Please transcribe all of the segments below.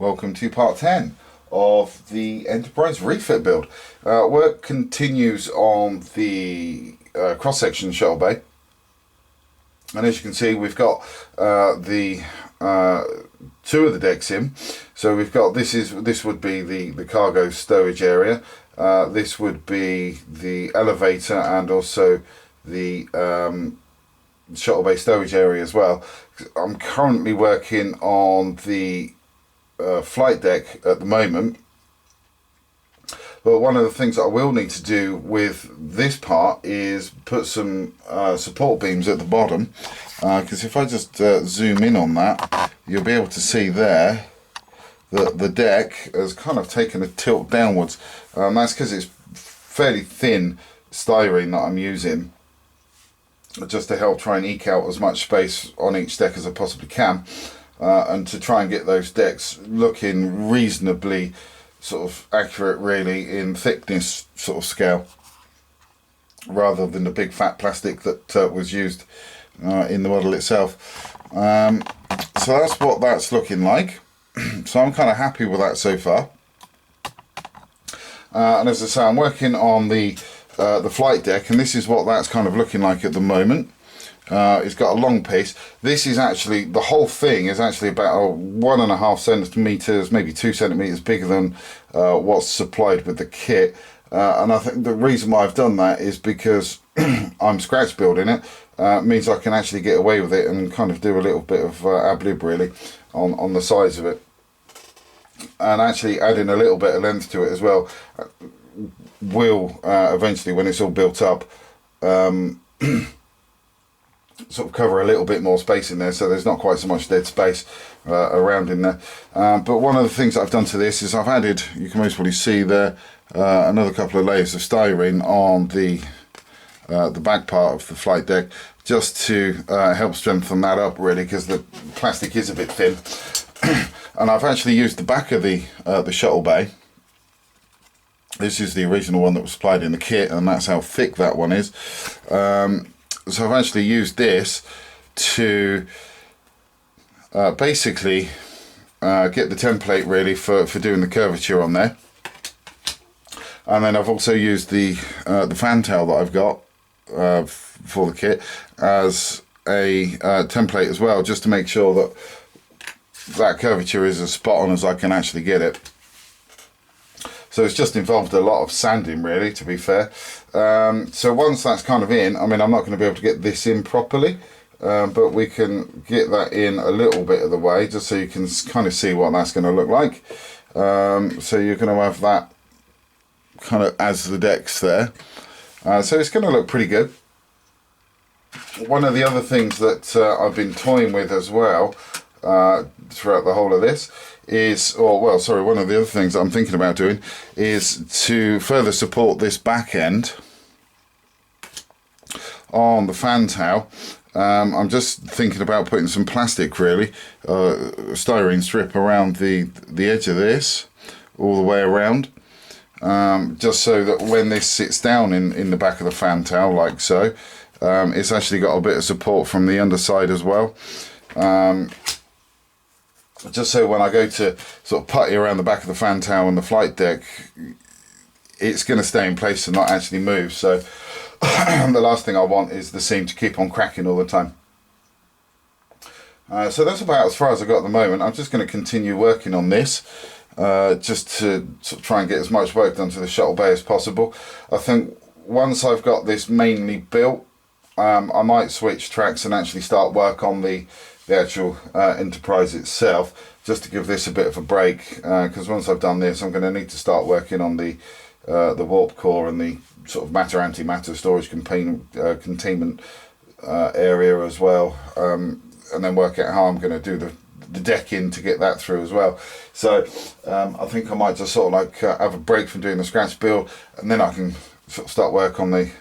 welcome to part 10 of the Enterprise refit build. Work continues on the cross-section shuttle bay, and as you can see we've got the two of the decks in. So we've got this would be the cargo stowage area, this would be the elevator, and also the shuttle bay stowage area as well. I'm currently working on the flight deck at the moment, but one of the things that I will need to do with this part is put some support beams at the bottom, because if I just zoom in on that, you'll be able to see there that the deck has kind of taken a tilt downwards. That's because it's fairly thin styrene that I'm using, just to help try and eke out as much space on each deck as I possibly can, and to try and get those decks looking reasonably sort of accurate really in thickness sort of scale, rather than the big fat plastic that was used in the model itself. So that's what that's looking like. So I'm kind of happy with that so far. And as I say, I'm working on the flight deck, and this is what that's kind of looking like at the moment. It's got a long piece. This is actually, the whole thing is actually about 1.5 centimeters, maybe 2 centimeters bigger than what's supplied with the kit. And I think the reason why I've done that is because I'm scratch building it. Means I can actually get away with it and kind of do a little bit of ad lib really on the size of it. And actually adding a little bit of length to it as well will eventually, when it's all built up, sort of cover a little bit more space in there, so there's not quite so much dead space around in there. But one of the things that I've done to this is I've added, you can most probably see there, another couple of layers of styrene on the back part of the flight deck, just to help strengthen that up really, because the plastic is a bit thin. And I've actually used the back of the shuttle bay. This is the original one that was supplied in the kit, and that's how thick that one is. So I've actually used this to basically get the template really for doing the curvature on there. And then I've also used the fan tail that I've got for the kit as a template as well, just to make sure that that curvature is as spot on as I can actually get it. So it's just involved a lot of sanding really, to be fair. So once that's kind of in, I mean, I'm not going to be able to get this in properly, but we can get that in a little bit of the way, just so you can kind of see what that's going to look like. So you're going to have that kind of as the decks there. So it's going to look pretty good. One of the other things that I've been toying with as well throughout the whole of this is, one of the other things that I'm thinking about doing is to further support this back end on the fan tail. I'm just thinking about putting some plastic really, styrene strip around the edge of this all the way around, just so that when this sits down in the back of the fan tail like so, it's actually got a bit of support from the underside as well. Just so when I go to sort of putty around the back of the fan tail and the flight deck, it's going to stay in place and not actually move. So the last thing I want is the seam to keep on cracking all the time. So that's about as far as I got at the moment. I'm just going to continue working on this, just to sort of try and get as much work done to the shuttle bay as possible. I think once I've got this mainly built, I might switch tracks and actually start work on the actual Enterprise itself, just to give this a bit of a break, because once I've done this, I'm going to need to start working on the warp core and the sort of matter-antimatter storage containment area as well, and then work out how I'm going to do the decking to get that through as well. So I think I might just sort of like have a break from doing the scratch build, and then I can sort of start work on the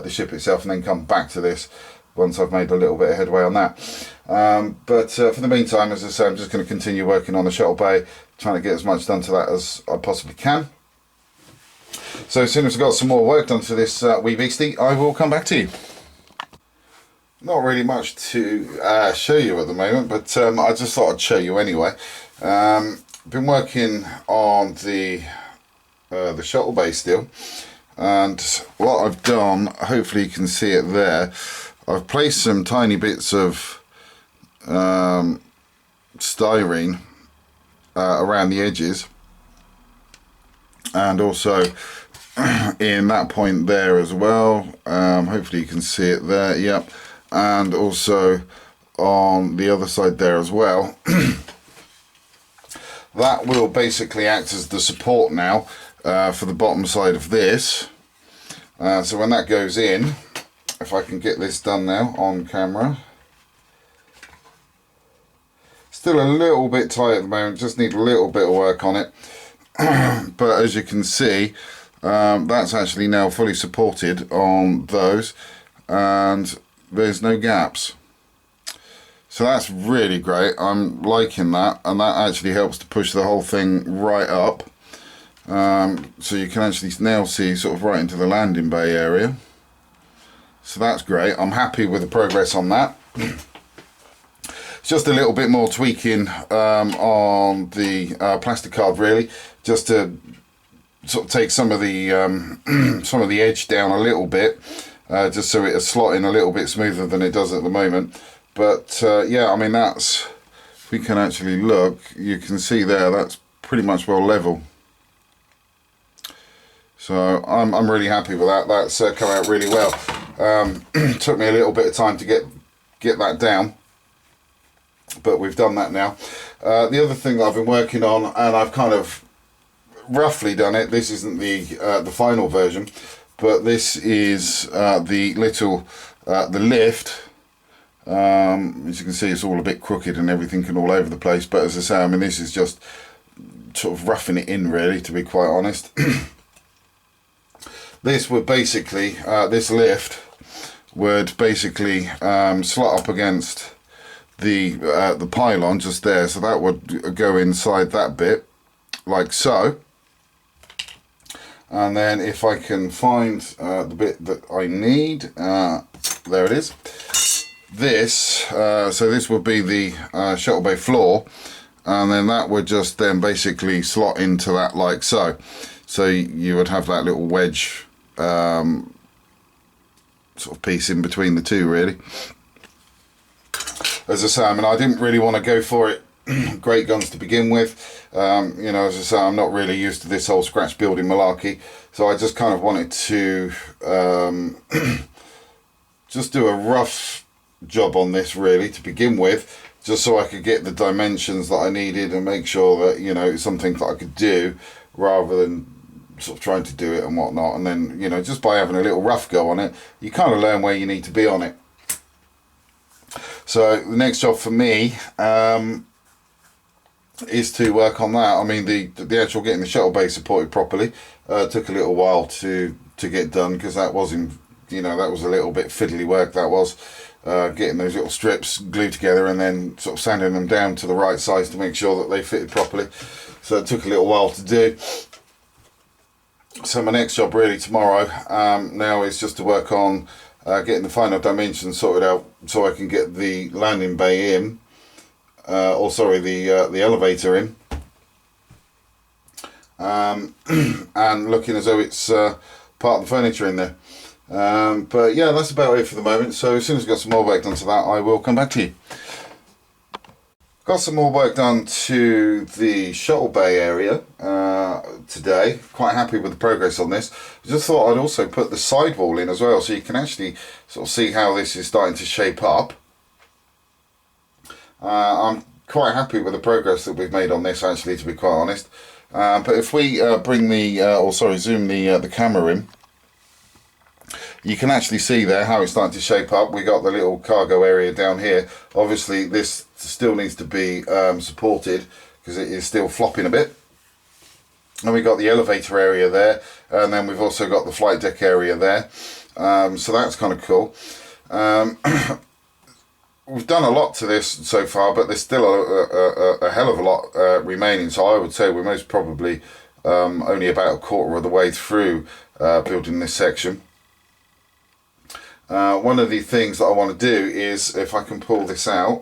ship itself, and then come back to this once I've made a little bit of headway on that. But for the meantime, as I say, I'm just going to continue working on the shuttle bay, trying to get as much done to that as I possibly can. So as soon as I've got some more work done to this wee beastie, I will come back to you. Not really much to show you at the moment, but I just thought I'd show you anyway. Been working on the shuttle bay still, and what I've done, hopefully you can see it there, I've placed some tiny bits of styrene around the edges, and also in that point there as well. Hopefully you can see it there, yep, and also on the other side there as well. That will basically act as the support now for the bottom side of this. So when that goes in, if I can get this done now on camera. Still a little bit tight at the moment, just need a little bit of work on it. But as you can see, that's actually now fully supported on those, and there's no gaps. So that's really great. I'm liking that, and that actually helps to push the whole thing right up. So you can actually now see sort of right into the landing bay area. So that's great. I'm happy with the progress on that. It's just a little bit more tweaking on the plastic card, really, just to sort of take some of the edge down a little bit, just so it'll slot in a little bit smoother than it does at the moment. But yeah, I mean, that's, if we can actually look, you can see there, that's pretty much well level. So I'm really happy with that. That's come out really well. Took me a little bit of time to get that down, but we've done that now. The other thing that I've been working on, and I've kind of roughly done it, this isn't the final version, but this is the little the lift. As you can see, it's all a bit crooked and everything and all over the place, but as I say, I mean, this is just sort of roughing it in, really, to be quite honest. This would basically, this lift would basically slot up against the pylon just there, so that would go inside that bit, like so. And then if I can find the bit that I need, there it is. This, so this would be the shuttle bay floor, and then that would just then basically slot into that like so. So you would have that little wedge sort of piece in between the two, really. As I say, I mean, I didn't really want to go for it great guns to begin with. You know, as I say, I'm not really used to this whole scratch building malarkey, so I just kind of wanted to just do a rough job on this, really, to begin with, just so I could get the dimensions that I needed and make sure that, you know, it's something that I could do rather than sort of trying to do it and whatnot. And then, you know, just by having a little rough go on it, you kind of learn where you need to be on it. So the next job for me is to work on that. I mean, the actual getting the shuttle bay supported properly took a little while to get done, because that was you know, that was a little bit fiddly work. That was getting those little strips glued together and then sort of sanding them down to the right size to make sure that they fitted properly. So it took a little while to do. So my next job really tomorrow now is just to work on getting the final dimensions sorted out so I can get the landing bay in, or sorry, the elevator in, and looking as though it's part of the furniture in there. But yeah, that's about it for the moment. So as soon as I've got some more work done to that, I will come back to you. Got some more work done to the shuttle bay area today. Quite happy with the progress on this. I just thought I'd also put the sidewall in as well, so you can actually sort of see how this is starting to shape up. I'm quite happy with the progress that we've made on this, actually, to be quite honest. But if we bring the, zoom the camera in, you can actually see there how it's starting to shape up. We got the little cargo area down here. Obviously this still needs to be supported because it is still flopping a bit. And we got the elevator area there, and then we've also got the flight deck area there. So that's kind of cool. We've done a lot to this so far, but there's still a hell of a lot remaining. So I would say we're most probably only about a quarter of the way through building this section. One of the things that I want to do is, if I can pull this out,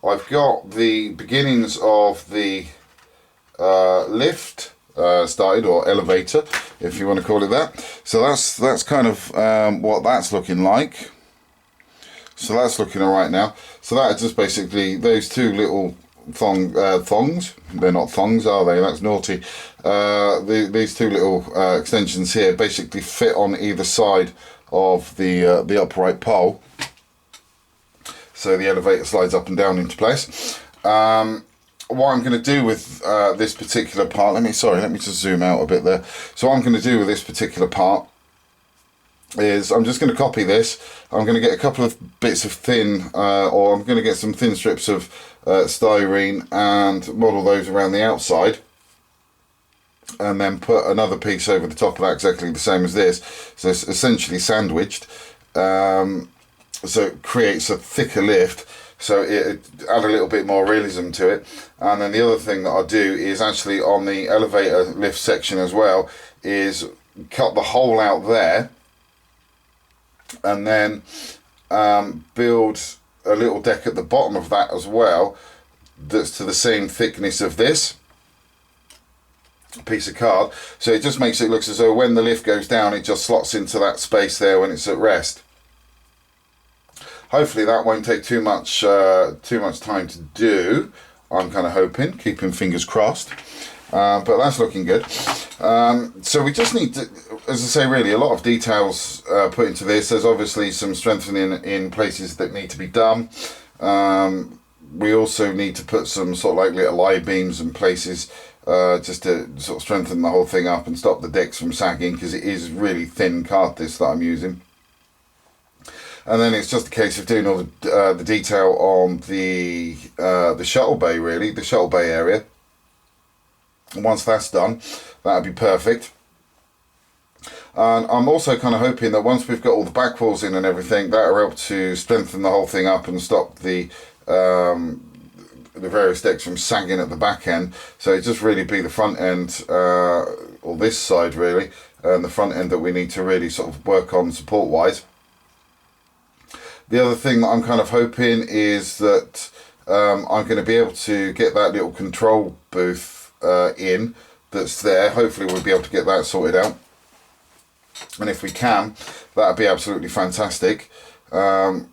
I've got the beginnings of the lift started, or elevator, if you want to call it that. So that's kind of what that's looking like. So that's looking alright now. So that is just basically those two little thongs. They're not thongs, are they? That's naughty. These two little extensions here basically fit on either side of the upright pole. So the elevator slides up and down into place. What I'm going to do with this particular part, let me just zoom out a bit there. So what I'm going to do with this particular part is I'm just going to copy this. I'm going to get a couple of bits of thin, or I'm going to get some thin strips of styrene and model those around the outside, and then put another piece over the top of that exactly the same as this. So it's essentially sandwiched, so it creates a thicker lift. So it add a little bit more realism to it. And then the other thing that I'll do is actually on the elevator lift section as well, is cut the hole out there, and then build a little deck at the bottom of that as well, that's to the same thickness of this piece of card. So it just makes it look as though when the lift goes down, it just slots into that space there when it's at rest. Hopefully that won't take too much time to do. I'm kind of hoping, keeping fingers crossed. But that's looking good. So we just need to, as I say, really a lot of details put into this. There's obviously some strengthening in places that need to be done. We also need to put some sort of like little I-beams in places, just to sort of strengthen the whole thing up and stop the decks from sagging, because it is really thin card this that I'm using. And then it's just a case of doing all the detail on the shuttle bay, really, the shuttle bay area. And once that's done, that'd be perfect. And I'm also kind of hoping that once we've got all the back walls in and everything, that'll help to strengthen the whole thing up and stop the various decks from sagging at the back end. So it just really be the front end, or this side really, and the front end that we need to really sort of work on support wise. The other thing that I'm kind of hoping is that I'm going to be able to get that little control booth in that's there. Hopefully we'll be able to get that sorted out, and if we can, that'd be absolutely fantastic, because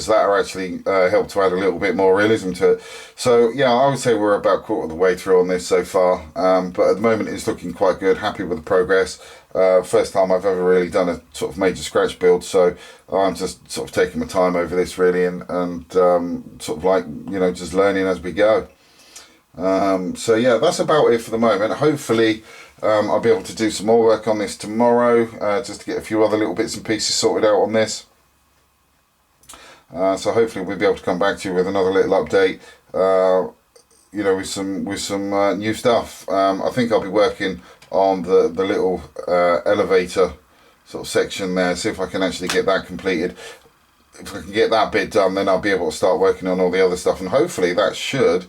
that'll actually help to add a little bit more realism to it. So yeah, I would say we're about a quarter of the way through on this so far, but at the moment it's looking quite good. Happy with the progress. First time I've ever really done a sort of major scratch build, so I'm just sort of taking my time over this really, and sort of like, you know, just learning as we go. So yeah, that's about it for the moment. Hopefully I'll be able to do some more work on this tomorrow, just to get a few other little bits and pieces sorted out on this. So hopefully we'll be able to come back to you with another little update, you know, with some new stuff. I think I'll be working on the little elevator sort of section there, see if I can actually get that completed. If I can get that bit done, then I'll be able to start working on all the other stuff, and hopefully that should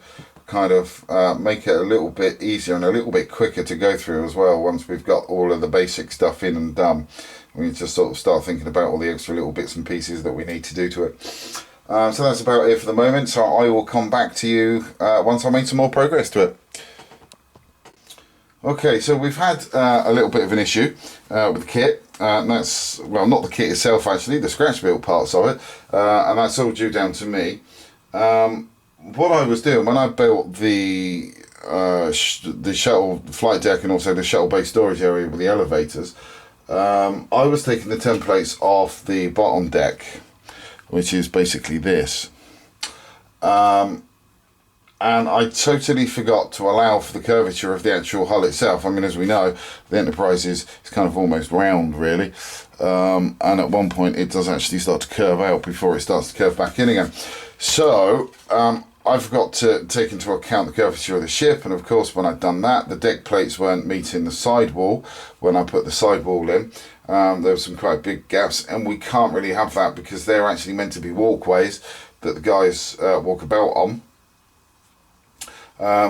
kind of make it a little bit easier and a little bit quicker to go through as well. Once we've got all of the basic stuff in and done, we need to sort of start thinking about all the extra little bits and pieces that we need to do to it. So that's about it for the moment. So I will come back to you once I make some more progress to it. Okay, so we've had a little bit of an issue with the kit. And that's, well, not the kit itself actually, the scratch built parts of it. And that's all due down to me. What I was doing when I built the shuttle flight deck and also the shuttle bay storage area with the elevators, I was taking the templates off the bottom deck, which is basically this, and I totally forgot to allow for the curvature of the actual hull itself. I mean, as we know, the Enterprise is kind of almost round really, and at one point it does actually start to curve out before it starts to curve back in again. So I forgot to take into account the curvature of the ship, and of course when I'd done that, the deck plates weren't meeting the sidewall when I put the sidewall in. There were some quite big gaps, and we can't really have that because they're actually meant to be walkways that the guys walk about on.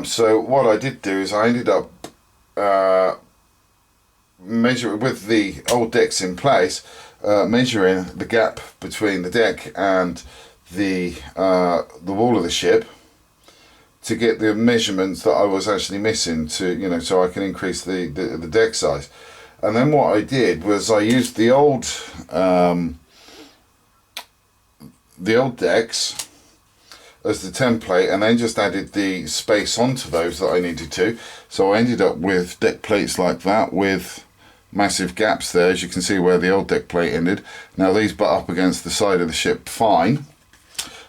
So what I did do is I ended up measuring with the old decks in place, measuring the gap between the deck and the wall of the ship to get the measurements that I was actually missing to, so I can increase the deck size. And then what I did was I used the old decks as the template, and then just added the space onto those that I needed to. So I ended up with deck plates like that with massive gaps there, as you can see where the old deck plate ended. Now these butt up against the side of the ship fine,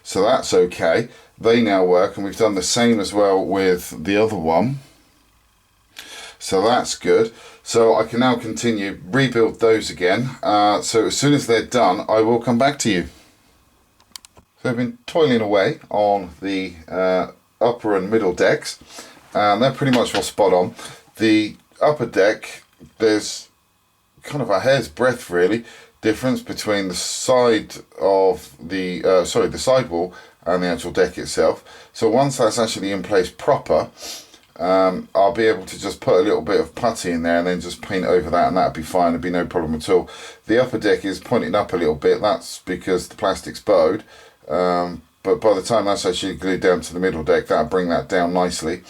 so that's okay. They now work, and we've done the same as well with the other one, so that's good. So I can now continue, rebuild those again. So as soon as they're done, I will come back to you. So I've been toiling away on the upper and middle decks, and they're pretty much all spot on. The upper deck, there's kind of a hair's breadth really difference between the side of the the sidewall and the actual deck itself. So once that's actually in place proper, I'll be able to just put a little bit of putty in there and then just paint over that, and that'd be fine. It'd be no problem at all. The upper deck is pointing up a little bit. That's because the plastic's bowed. But by the time that's actually glued down to the middle deck, that'll bring that down nicely.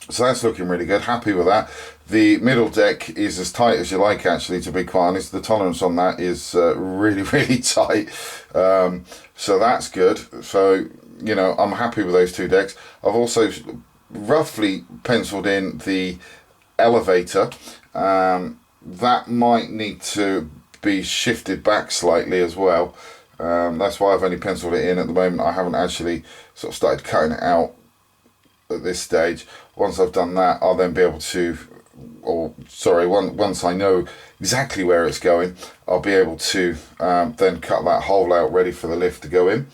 So that's looking really good. Happy with that. The middle deck is as tight as you like, actually, to be quite honest. The tolerance on that is really, really tight. So that's good. So, I'm happy with those two decks. I've also roughly penciled in the elevator. That might need to be shifted back slightly as well. That's why I've only penciled it in at the moment. I haven't actually sort of started cutting it out at this stage. Once I've done that, I'll then be able to, once I know exactly where it's going, I'll be able to then cut that hole out ready for the lift to go in.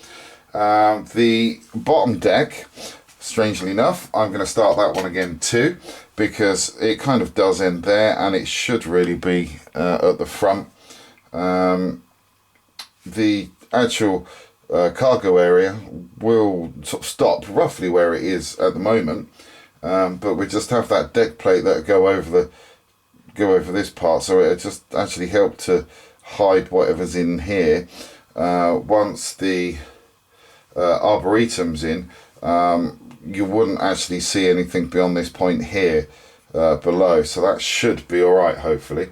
The bottom deck, strangely enough, I'm going to start that one again too, because it kind of does end there, and it should really be at the front. The actual cargo area will sort of stop roughly where it is at the moment, but we just have that deck plate that go over this part, so it just actually help to hide whatever's in here. Once the arboretum's in, you wouldn't actually see anything beyond this point here below, so that should be alright, hopefully.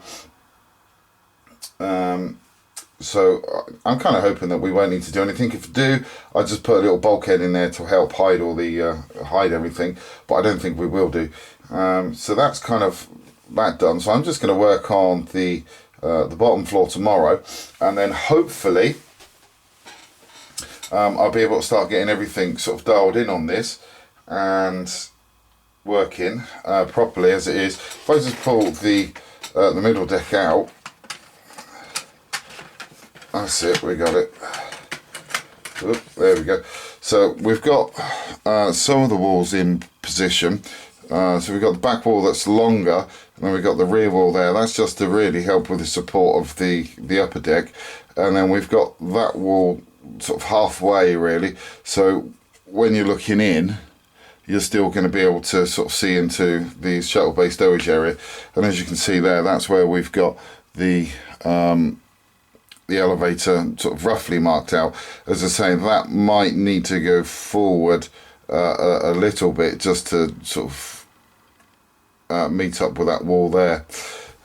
So I'm kind of hoping that we won't need to do anything. If we do, I'll just put a little bulkhead in there to help hide all the hide everything, but I don't think we will do. So that's kind of that done. So I'm just going to work on the bottom floor tomorrow, and then hopefully I'll be able to start getting everything sort of dialed in on this and working properly as it is. If I just pull the middle deck out, that's it, we got it. Oop, there we go. So we've got some of the walls in position. So we've got the back wall that's longer, and then we've got the rear wall there. That's just to really help with the support of the upper deck. And then we've got that wall sort of halfway really. So when you're looking in, you're still going to be able to sort of see into the shuttle bay stowage area. And as you can see there, that's where we've got the elevator sort of roughly marked out. As I say, that might need to go forward a little bit just to sort of meet up with that wall there.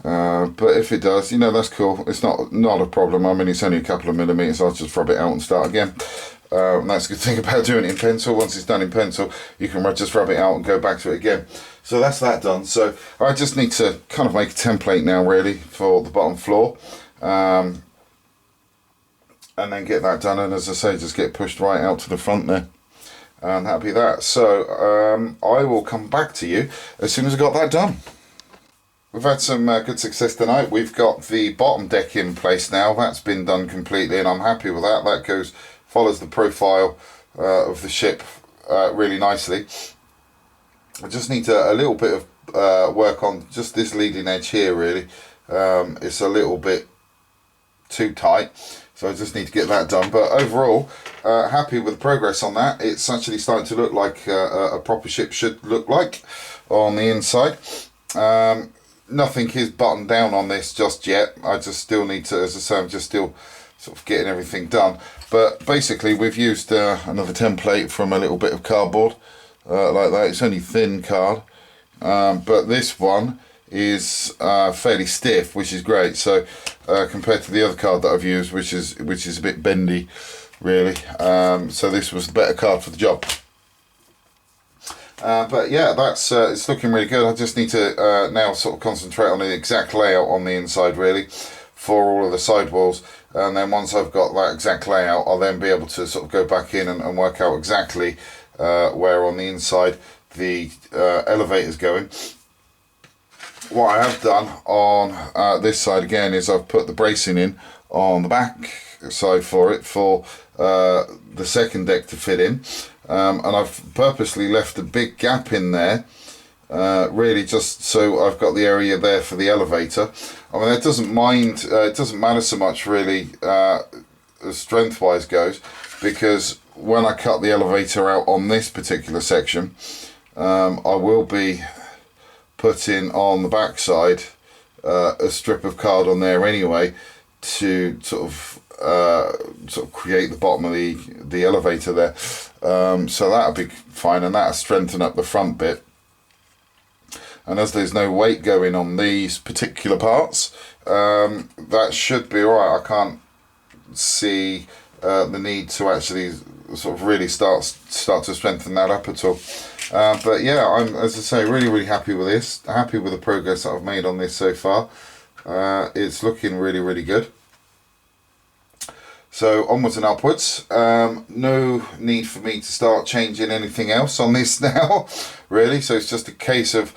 But if it does, that's cool. It's not a problem. I mean, it's only a couple of millimeters. I'll just rub it out and start again. And that's a good thing about doing it in pencil. Once it's done in pencil, you can just rub it out and go back to it again. So that's that done. So I just need to kind of make a template now really for the bottom floor. And then get that done, and as I say, just get pushed right out to the front there, and that'll be that. So I will come back to you as soon as I got that done. We've had some good success tonight. We've got the bottom deck in place now. That's been done completely, and I'm happy with that. That follows the profile of the ship really nicely. I just need a little bit of work on just this leading edge here really. It's a little bit too tight. So I just need to get that done. But overall, happy with the progress on that. It's actually starting to look like a proper ship should look like on the inside. Nothing is buttoned down on this just yet. I just still need to, as I say, I'm just still sort of getting everything done. But basically we've used another template from a little bit of cardboard like that. It's only thin card, but this one is fairly stiff, which is great. So compared to the other card that I've used, which is a bit bendy, really. So this was the better card for the job. But yeah, that's it's looking really good. I just need to now sort of concentrate on the exact layout on the inside, really, for all of the sidewalls. And then once I've got that exact layout, I'll then be able to sort of go back in and work out exactly where on the inside the elevator's going. What I have done on this side again is I've put the bracing in on the back side for it, for the second deck to fit in, and I've purposely left a big gap in there, really just so I've got the area there for the elevator. I mean, it doesn't matter so much really as strength wise goes, because when I cut the elevator out on this particular section, I will be putting on the back side a strip of card on there anyway, to sort of create the bottom of the elevator there. So that'll be fine, and that'll strengthen up the front bit. And as there's no weight going on these particular parts, that should be alright. I can't see the need to actually sort of really start to strengthen that up at all. But yeah, I'm, as I say, really happy with this. Happy with the progress that I've made on this so far. It's looking really good. So onwards and upwards. No need for me to start changing anything else on this now, really. So it's just a case of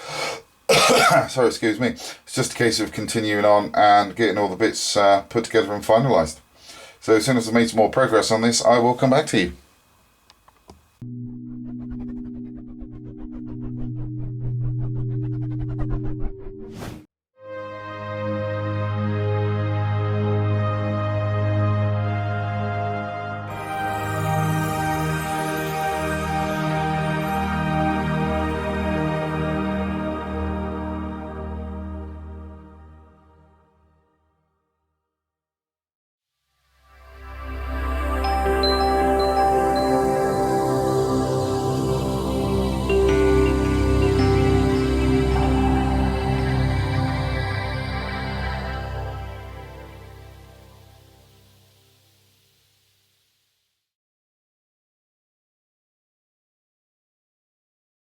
sorry, excuse me. It's just a case of continuing on and getting all the bits put together and finalised. So as soon as I've made some more progress on this, I will come back to you.